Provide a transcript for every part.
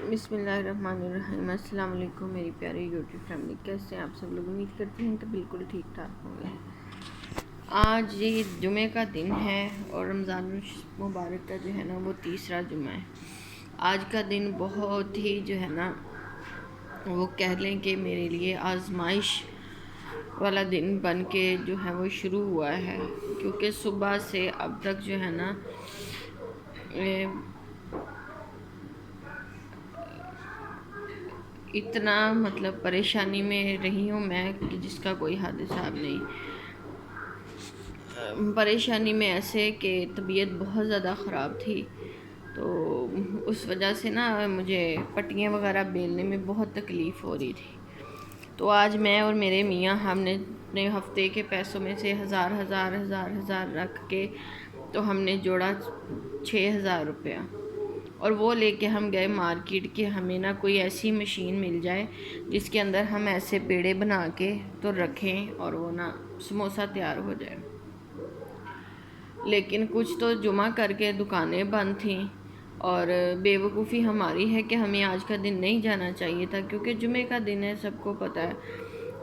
بسم اللہ الرحمن الرحیم۔ السلام علیکم میری پیاری یوٹیوب فیملی، کیسے ہیں آپ سب لوگ؟ امید کرتی ہیں تو بالکل ٹھیک ٹھاک ہوں گے۔ آج یہ جمعہ کا دن ہے اور رمضان مبارک کا جو ہے نا وہ تیسرا جمعہ ہے۔ آج کا دن بہت ہی جو ہے نا وہ کہہ لیں کہ میرے لیے آزمائش والا دن بن کے جو ہے وہ شروع ہوا ہے، کیونکہ صبح سے اب تک جو ہے نا اتنا پریشانی میں رہی ہوں میں کہ جس کا کوئی حد حساب نہیں۔ پریشانی میں ایسے کہ طبیعت بہت زیادہ خراب تھی، تو اس وجہ سے نا مجھے پٹیاں وغیرہ بیلنے میں بہت تکلیف ہو رہی تھی۔ تو آج میں اور میرے میاں ہم نے اپنے ہفتے کے پیسوں میں سے ہزار رکھ کے تو ہم نے جوڑا 6000 روپیہ، اور وہ لے کے ہم گئے مارکیٹ کہ ہمیں نا کوئی ایسی مشین مل جائے جس کے اندر ہم ایسے پیڑے بنا کے تو رکھیں اور وہ نا سموسہ تیار ہو جائے۔ لیکن کچھ تو جمعہ کر کے دکانیں بند تھیں، اور بے وقوفی ہماری ہے کہ ہمیں آج کا دن نہیں جانا چاہیے تھا، کیونکہ جمعے کا دن ہے، سب کو پتہ ہے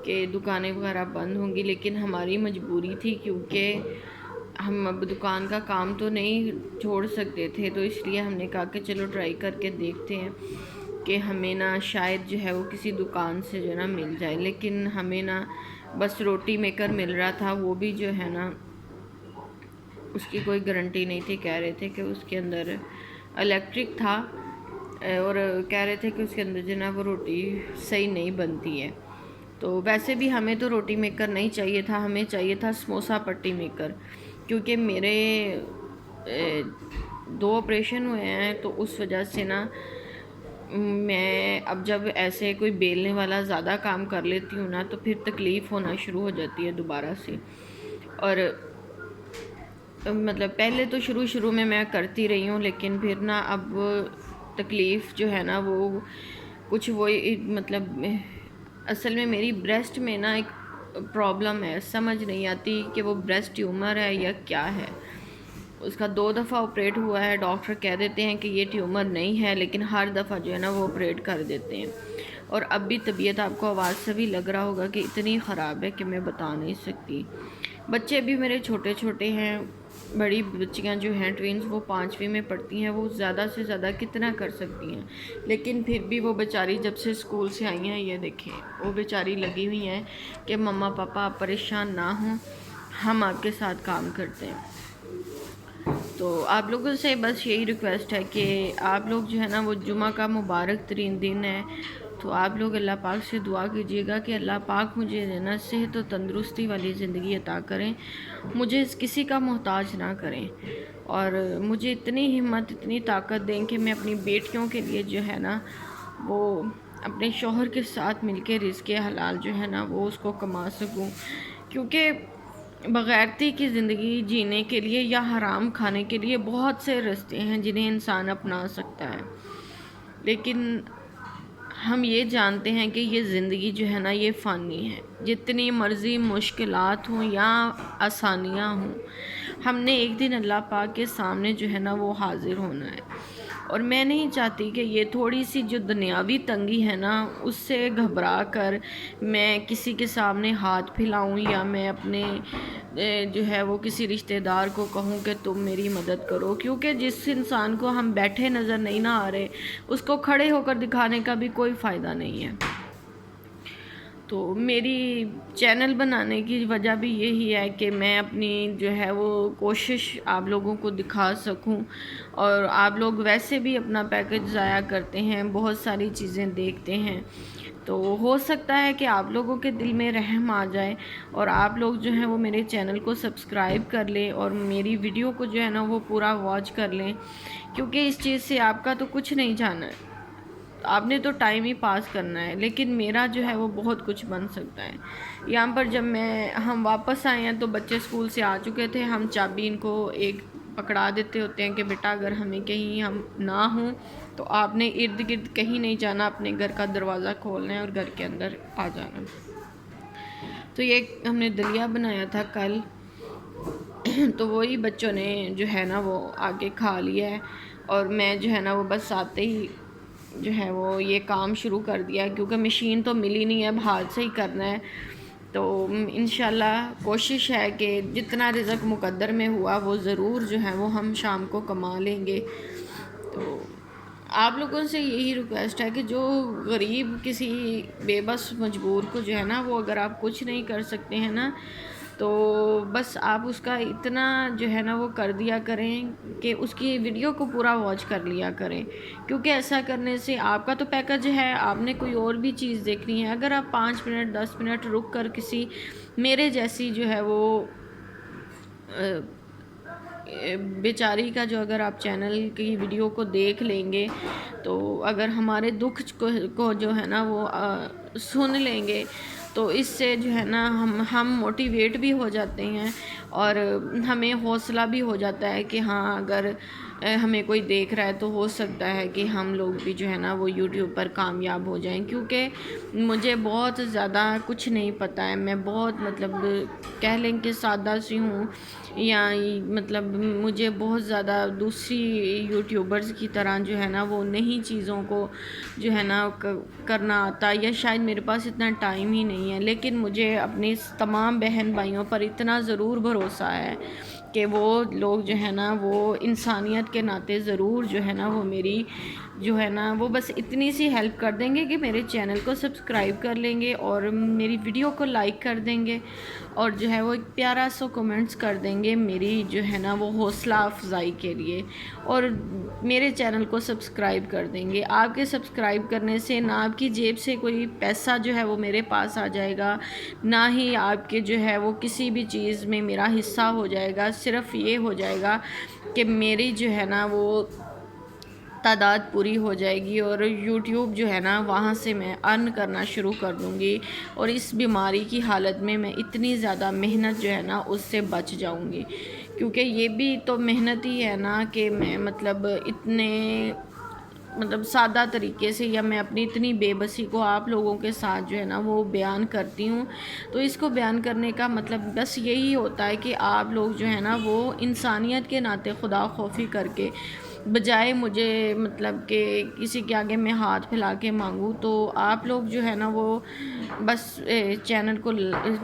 کہ دکانیں وغیرہ بند ہوں گی، لیکن ہماری مجبوری تھی کیونکہ ہم اب دکان کا کام تو نہیں چھوڑ سکتے تھے، تو اس لیے ہم نے کہا کہ چلو ٹرائی کر کے دیکھتے ہیں کہ ہمیں نا شاید جو ہے وہ کسی دکان سے جو ہے نا مل جائے۔ لیکن ہمیں نا بس روٹی میکر مل رہا تھا، وہ بھی جو ہے نا اس کی کوئی گارنٹی نہیں تھی، کہہ رہے تھے کہ اس کے اندر الیکٹرک تھا اور کہہ رہے تھے کہ اس کے اندر جو ہے نا وہ روٹی صحیح نہیں بنتی ہے۔ تو ویسے بھی ہمیں تو روٹی میکر نہیں چاہیے تھا، ہمیں چاہیے تھا سموسہ پٹی میکر، کیونکہ میرے 2 آپریشن ہوئے ہیں، تو اس وجہ سے نا میں اب جب ایسے کوئی بیلنے والا زیادہ کام کر لیتی ہوں نا تو پھر تکلیف ہونا شروع ہو جاتی ہے دوبارہ سے۔ اور پہلے تو شروع میں کرتی رہی ہوں، لیکن پھر نا اب تکلیف جو ہے نا وہ کچھ وہی اصل میں میری بریسٹ میں نا ایک پرابلم ہے، سمجھ نہیں آتی کہ وہ بریسٹ ٹیومر ہے یا کیا ہے۔ اس کا 2 دفعہ آپریٹ ہوا ہے، ڈاکٹر کہہ دیتے ہیں کہ یہ ٹیومر نہیں ہے، لیکن ہر دفعہ جو ہے نا وہ آپریٹ کر دیتے ہیں۔ اور اب بھی طبیعت آپ کو آواز سے بھی لگ رہا ہوگا کہ اتنی خراب ہے کہ میں بتا نہیں سکتی۔ بچے بھی میرے چھوٹے ہیں، بڑی بچیاں جو ہیں ٹوینز وہ 5ویں میں پڑھتی ہیں، وہ زیادہ سے زیادہ کتنا کر سکتی ہیں، لیکن پھر بھی وہ بیچاری جب سے اسکول سے آئی ہیں، یہ دیکھیں وہ بیچاری لگی ہوئی ہیں کہ مما پاپا آپ پریشان نہ ہوں، ہم آپ کے ساتھ کام کرتے ہیں۔ تو آپ لوگوں سے بس یہی ریکویسٹ ہے کہ آپ لوگ جو ہے نا وہ جمعہ کا مبارک ترین دن ہے، تو آپ لوگ اللہ پاک سے دعا کیجیے گا کہ اللہ پاک مجھے نا صحت و تندرستی والی زندگی عطا کریں، مجھے کسی کا محتاج نہ کریں، اور مجھے اتنی ہمت اتنی طاقت دیں کہ میں اپنی بیٹیوں کے لیے جو ہے نا وہ اپنے شوہر کے ساتھ مل کے رزق حلال جو ہے نا وہ اس کو کما سکوں، کیونکہ بغیرتی کی زندگی جینے کے لیے یا حرام کھانے کے لیے بہت سے راستے ہیں جنہیں انسان اپنا سکتا ہے، لیکن ہم یہ جانتے ہیں کہ یہ زندگی جو ہے نا یہ فانی ہے، جتنی مرضی مشکلات ہوں یا آسانیاں ہوں، ہم نے ایک دن اللہ پاک کے سامنے جو ہے نا وہ حاضر ہونا ہے۔ اور میں نہیں چاہتی کہ یہ تھوڑی سی جو دنیاوی تنگی ہے نا اس سے گھبرا کر میں کسی کے سامنے ہاتھ پھیلاؤں، یا میں اپنے جو ہے وہ کسی رشتہ دار کو کہوں کہ تم میری مدد کرو، کیونکہ جس انسان کو ہم بیٹھے نظر نہیں نہ آ رہے اس کو کھڑے ہو کر دکھانے کا بھی کوئی فائدہ نہیں ہے۔ تو میری چینل بنانے کی وجہ بھی یہی ہے کہ میں اپنی جو ہے وہ کوشش آپ لوگوں کو دکھا سکوں، اور آپ لوگ ویسے بھی اپنا پیکج ضائع کرتے ہیں، بہت ساری چیزیں دیکھتے ہیں، تو ہو سکتا ہے کہ آپ لوگوں کے دل میں رحم آ جائے اور آپ لوگ جو ہیں وہ میرے چینل کو سبسکرائب کر لیں اور میری ویڈیو کو جو ہے نا وہ پورا واچ کر لیں، کیونکہ اس چیز سے آپ کا تو کچھ نہیں جانا ہے، آپ نے تو ٹائم ہی پاس کرنا ہے، لیکن میرا جو ہے وہ بہت کچھ بن سکتا ہے۔ یہاں پر جب ہم واپس آئے ہیں تو بچے اسکول سے آ چکے تھے، ہم چابی ان کو ایک پکڑا دیتے ہوتے ہیں کہ بیٹا اگر ہمیں کہیں ہم نہ ہوں تو آپ نے ارد گرد کہیں نہیں جانا، اپنے گھر کا دروازہ کھولنا ہے اور گھر کے اندر آ جانا۔ تو یہ ہم نے دلیا بنایا تھا کل، تو وہی بچوں نے جو ہے نا وہ آگے کھا لیا ہے، اور میں جو ہے نا وہ بس آتے ہی جو ہے وہ یہ کام شروع کر دیا، کیونکہ مشین تو ملی نہیں ہے، اب ہاتھ سے ہی کرنا ہے۔ تو انشاءاللہ کوشش ہے کہ جتنا رزق مقدر میں ہوا وہ ضرور جو ہے وہ ہم شام کو کما لیں گے۔ تو آپ لوگوں سے یہی ریکویسٹ ہے کہ جو غریب کسی بے بس مجبور کو جو ہے نا، وہ اگر آپ کچھ نہیں کر سکتے ہیں نا، تو بس آپ اس کا اتنا جو ہے نا وہ کر دیا کریں کہ اس کی ویڈیو کو پورا واچ کر لیا کریں، کیونکہ ایسا کرنے سے آپ کا تو پیکج ہے، آپ نے کوئی اور بھی چیز دیکھنی ہے، اگر آپ 5 منٹ 10 منٹ رک کر کسی میرے جیسی جو ہے وہ بیچاری کا جو اگر آپ چینل کی ویڈیو کو دیکھ لیں گے، تو اگر ہمارے دکھ کو جو ہے نا وہ سن لیں گے، تو اس سے جو ہے نا ہم موٹیویٹ بھی ہو جاتے ہیں، اور ہمیں حوصلہ بھی ہو جاتا ہے کہ ہاں اگر ہمیں کوئی دیکھ رہا ہے تو ہو سکتا ہے کہ ہم لوگ بھی جو ہے نا وہ یوٹیوب پر کامیاب ہو جائیں۔ کیونکہ مجھے بہت زیادہ کچھ نہیں پتہ ہے، میں بہت مطلب کہہ لیں کہ سادہ سی ہوں، یا مطلب مجھے بہت زیادہ دوسری یوٹیوبرز کی طرح جو ہے نا وہ نہیں چیزوں کو جو ہے نا کرنا آتا، یا شاید میرے پاس اتنا ٹائم ہی نہیں ہے، لیکن مجھے اپنے تمام بہن بھائیوں پر اتنا ضرور بھروسہ ہے کہ وہ لوگ جو ہے نا وہ انسانیت کے ناطے ضرور جو ہے نا وہ میری جو ہے نا وہ بس اتنی سی ہیلپ کر دیں گے کہ میرے چینل کو سبسکرائب کر لیں گے، اور میری ویڈیو کو لائک کر دیں گے، اور جو ہے وہ ایک پیارا سا کومنٹس کر دیں گے میری جو ہے نا وہ حوصلہ افزائی کے لیے، اور میرے چینل کو سبسکرائب کر دیں گے۔ آپ کے سبسکرائب کرنے سے نہ آپ کی جیب سے کوئی پیسہ جو ہے وہ میرے پاس آ جائے گا، نہ ہی آپ کے جو ہے وہ کسی بھی چیز میں میرا حصہ ہو جائے گا، صرف یہ ہو جائے گا کہ میری جو ہے نا وہ تعداد پوری ہو جائے گی، اور یوٹیوب جو ہے نا وہاں سے میں ارن کرنا شروع کر دوں گی، اور اس بیماری کی حالت میں اتنی زیادہ محنت جو ہے نا اس سے بچ جاؤں گی، کیونکہ یہ بھی تو محنت ہی ہے نا کہ میں مطلب اتنے سادہ طریقے سے، یا میں اپنی اتنی بے بسی کو آپ لوگوں کے ساتھ جو ہے نا وہ بیان کرتی ہوں۔ تو اس کو بیان کرنے کا مطلب بس یہی ہوتا ہے کہ آپ لوگ جو ہے نا وہ انسانیت کے ناطے خدا خوفی کر کے، بجائے مجھے مطلب کہ کسی کے آگے میں ہاتھ پھیلا کے مانگوں، تو آپ لوگ جو ہے نا وہ بس چینل کو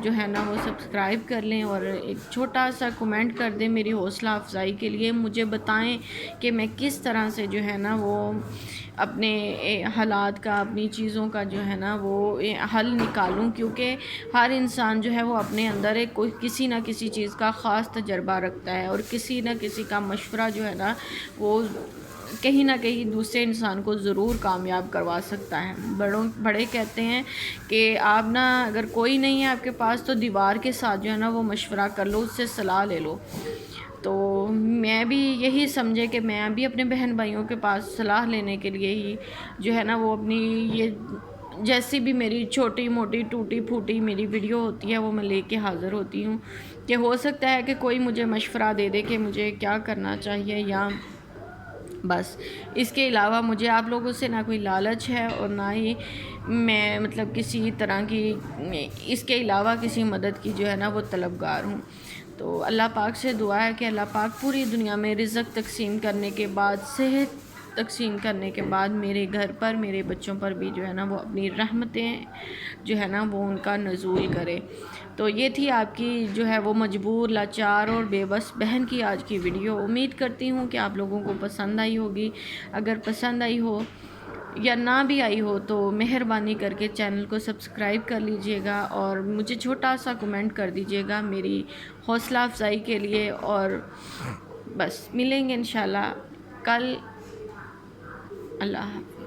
جو ہے نا وہ سبسکرائب کر لیں، اور ایک چھوٹا سا کومنٹ کر دیں میری حوصلہ افزائی کے لیے، مجھے بتائیں کہ میں کس طرح سے جو ہے نا وہ اپنے حالات کا، اپنی چیزوں کا جو ہے نا وہ حل نکالوں، کیونکہ ہر انسان جو ہے وہ اپنے اندر کوئی کسی نہ کسی چیز کا خاص تجربہ رکھتا ہے، اور کسی نہ کسی کا مشورہ جو ہے نا وہ کہیں نہ کہیں دوسرے انسان کو ضرور کامیاب کروا سکتا ہے۔ بڑے کہتے ہیں کہ آپ نا اگر کوئی نہیں ہے آپ کے پاس تو دیوار کے ساتھ جو ہے نا وہ مشورہ کر لو، اس سے صلاح لے لو۔ تو میں بھی یہی سمجھے کہ میں بھی اپنے بہن بھائیوں کے پاس صلاح لینے کے لیے ہی جو ہے نا وہ اپنی یہ جیسی بھی میری چھوٹی موٹی ٹوٹی پھوٹی میری ویڈیو ہوتی ہے وہ میں لے کے حاضر ہوتی ہوں، کہ ہو سکتا ہے کہ کوئی مجھے مشورہ دے دے کہ مجھے کیا کرنا چاہیے، یا بس اس کے علاوہ مجھے آپ لوگوں سے نہ کوئی لالچ ہے، اور نہ ہی میں مطلب کسی طرح کی اس کے علاوہ کسی مدد کی جو ہے نا وہ طلبگار ہوں۔ تو اللہ پاک سے دعا ہے کہ اللہ پاک پوری دنیا میں رزق تقسیم کرنے کے بعد، صحت تقسیم کرنے کے بعد میرے گھر پر، میرے بچوں پر بھی جو ہے نا وہ اپنی رحمتیں جو ہے نا وہ ان کا نزول کرے۔ تو یہ تھی آپ کی جو ہے وہ مجبور، لاچار اور بے بس بہن کی آج کی ویڈیو۔ امید کرتی ہوں کہ آپ لوگوں کو پسند آئی ہوگی۔ اگر پسند آئی ہو یا نہ بھی آئی ہو تو مہربانی کر کے چینل کو سبسکرائب کر لیجئے گا، اور مجھے چھوٹا سا کومنٹ کر دیجئے گا میری حوصلہ افزائی کے لیے، اور بس ملیں گے انشاءاللہ کل۔ اللہ حافظ۔